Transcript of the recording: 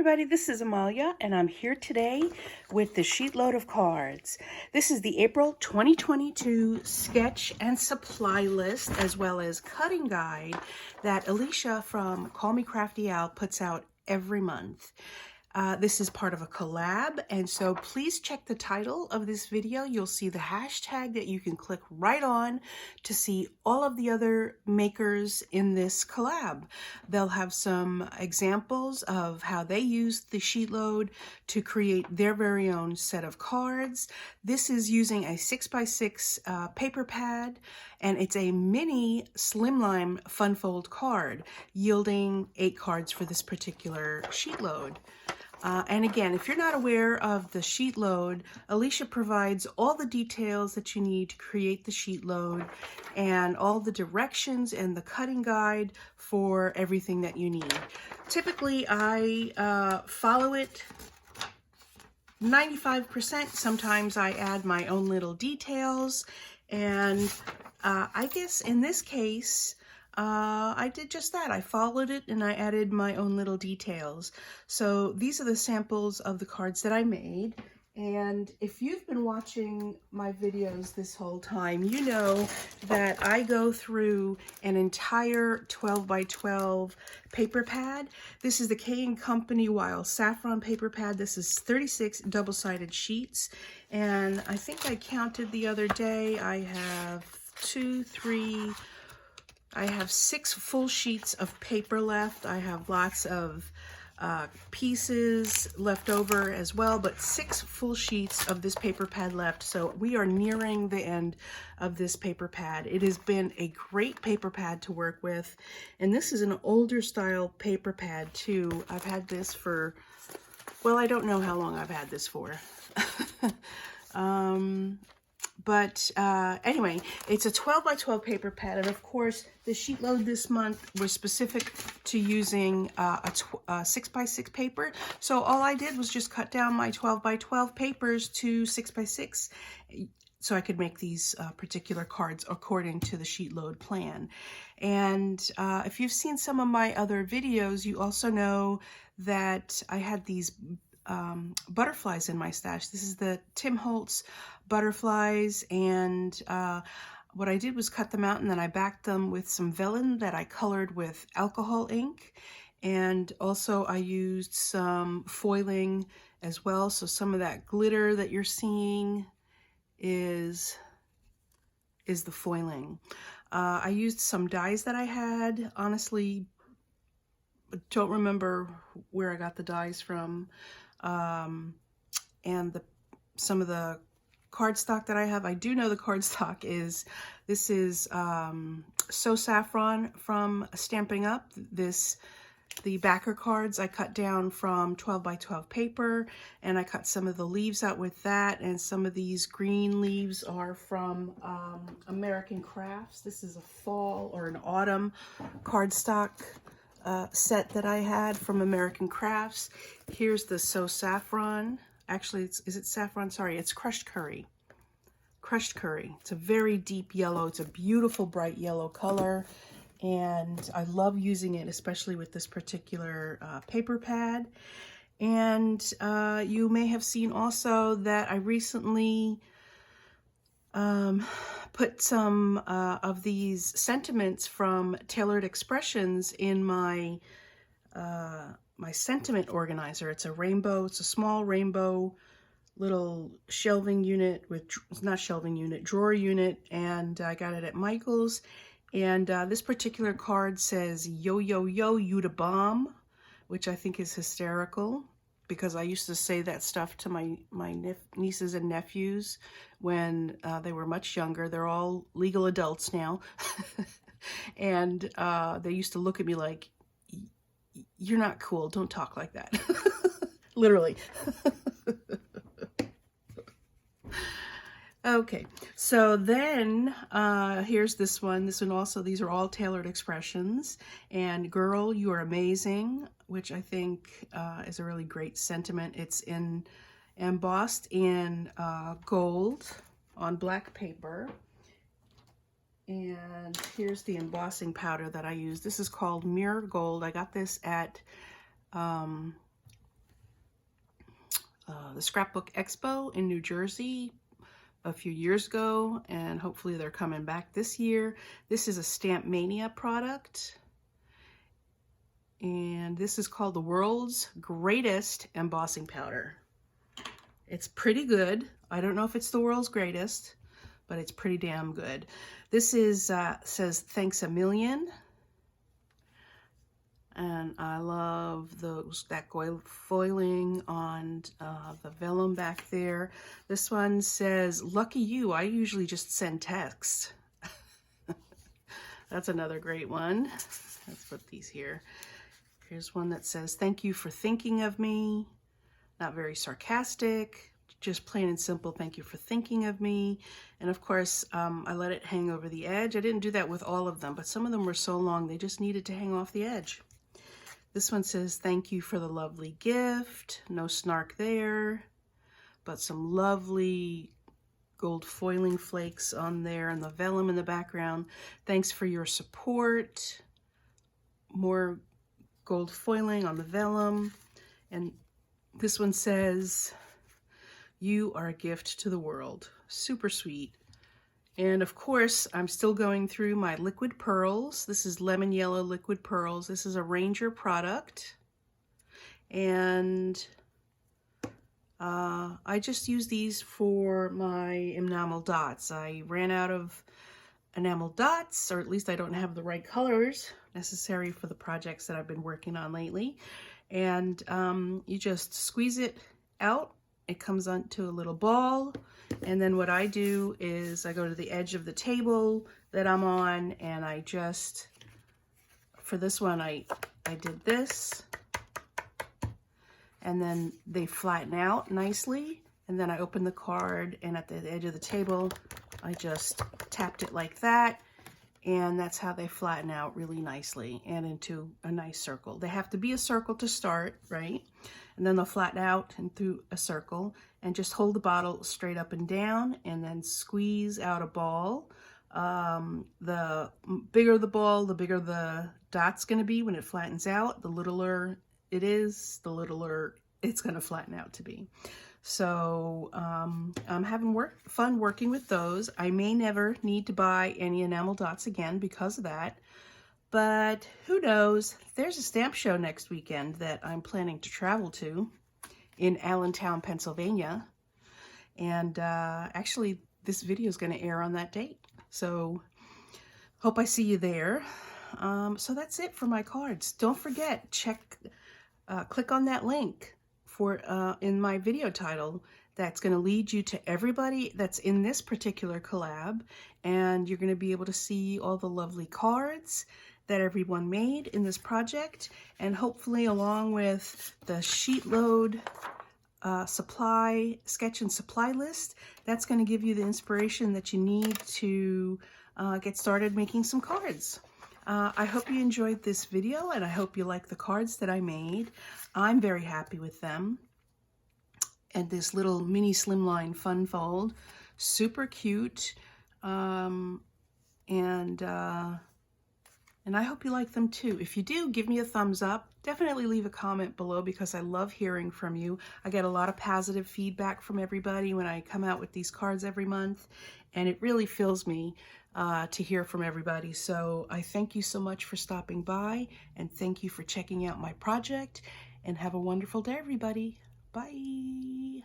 everybody, this is Amalia, and I'm here today with the sheet load of cards. This is the April 2022 sketch and supply list, as well as cutting guide that Alicia from Call Me Crafty Al puts out every month. This is part of a collab, and so please check the title of this video. You'll see the hashtag that you can click right on to see all of the other makers in this collab. They'll have some examples of how they used the sheet load to create their very own set of cards. This is using a 6x6 paper pad, and it's a mini slimline fun fold card, yielding 8 cards for this particular sheet load. And again, if you're not aware of the sheet load, Alicia provides all the details that you need to create the sheet load and all the directions and the cutting guide for everything that you need. Typically, I follow it 95%. Sometimes I add my own little details, and I guess in this case, I did just that. I followed it and I added my own little details. So these are the samples of the cards that I made. And if you've been watching my videos this whole time, you know that I go through an entire 12 by 12 paper pad. This is the K&Company Wild Saffron paper pad. This is 36 double-sided sheets. And I think I counted the other day. I have 6 full sheets of paper left. I have lots of pieces left over as well, but 6 full sheets of this paper pad left. So we are nearing the end of this paper pad. It has been a great paper pad to work with. And this is an older style paper pad too. I've had this for, well, I don't know how long I've had this for. But anyway, it's a 12 by 12 paper pad, and of course the sheet load this month was specific to using a 6 by 6 paper. So all I did was just cut down my 12 by 12 papers to 6 by 6 so I could make these particular cards according to the sheet load plan. And if you've seen some of my other videos, you also know that I had these butterflies in my stash. This is the Tim Holtz butterflies, and what I did was cut them out and then I backed them with some vellum that I colored with alcohol ink, and also I used some foiling as well. So some of that glitter that you're seeing is the foiling. I used some dyes that I had. Honestly, don't remember where I got the dyes from. And some of the cardstock that I have, I do know the cardstock is, this is So Saffron from Stamping Up. The backer cards I cut down from 12 by 12 paper, and I cut some of the leaves out with that, and some of these green leaves are from American Crafts. This is a fall or an autumn cardstock set that I had from American Crafts. Here's the So Saffron. Actually, is it saffron? Sorry, it's crushed curry. Crushed curry. It's a very deep yellow. It's a beautiful bright yellow color, and I love using it, especially with this particular paper pad. And you may have seen also that I recently put some of these sentiments from Tailored Expressions in my my sentiment organizer. It's a rainbow, it's a small rainbow little shelving unit with, not shelving unit, drawer unit, and I got it at Michael's. And this particular card says, "Yo, yo, yo, you the bomb," which I think is hysterical, because I used to say that stuff to my nieces and nephews when they were much younger. They're all legal adults now. And they used to look at me like, "You're not cool, don't talk like that." Literally. Okay, so then here's this one. This one also, these are all Tailored Expressions. And "Girl, You Are Amazing," which I think is a really great sentiment. It's embossed in gold on black paper. And here's the embossing powder that I use. This is called Mirror Gold. I got this at the Scrapbook Expo in New Jersey a few years ago, and hopefully they're coming back this year. This is a Stamp Mania product, and this is called the World's Greatest Embossing Powder. It's pretty good. I don't know if it's the world's greatest, but it's pretty damn good. This is says thanks a million. And I love that foiling on the vellum back there. This one says, lucky you, I usually just send text. That's another great one. Let's put these here. Here's one that says, thank you for thinking of me. Not very sarcastic, just plain and simple, thank you for thinking of me. And of course, I let it hang over the edge. I didn't do that with all of them, but some of them were so long, they just needed to hang off the edge. This one says, thank you for the lovely gift. No snark there, but some lovely gold foiling flakes on there and the vellum in the background. Thanks for your support. More gold foiling on the vellum. And this one says, you are a gift to the world. Super sweet. And of course, I'm still going through my liquid pearls. This is lemon yellow liquid pearls. This is a Ranger product. And I just use these for my enamel dots. I ran out of enamel dots, or at least I don't have the right colors necessary for the projects that I've been working on lately. And you just squeeze it out. It comes onto a little ball. And then what I do is I go to the edge of the table that I'm on, and I just, for this one, I did this, and then they flatten out nicely, and then I open the card, and at the edge of the table, I just tapped it like that, and that's how they flatten out really nicely and into a nice circle. They have to be a circle to start, right? And then they'll flatten out and through a circle, and just hold the bottle straight up and down and then squeeze out a ball. The bigger the ball, the bigger the dot's going to be when it flattens out. The littler it is, the littler it's going to flatten out to be. So I'm having fun working with those. I may never need to buy any enamel dots again because of that. But who knows? There's a stamp show next weekend that I'm planning to travel to in Allentown, Pennsylvania. And actually, this video is going to air on that date. So hope I see you there. So that's it for my cards. Don't forget, click on that link for in my video title. That's going to lead you to everybody that's in this particular collab. And you're going to be able to see all the lovely cards that everyone made in this project, and hopefully along with the SheetLoad sketch and supply list, that's going to give you the inspiration that you need to get started making some cards. I hope you enjoyed this video, and I hope you like the cards that I made. I'm very happy with them. And this little mini slimline fun fold, super cute, and I hope you like them too. If you do, give me a thumbs up. Definitely leave a comment below because I love hearing from you. I get a lot of positive feedback from everybody when I come out with these cards every month, and it really fills me to hear from everybody. So I thank you so much for stopping by, and thank you for checking out my project, and have a wonderful day, everybody. Bye.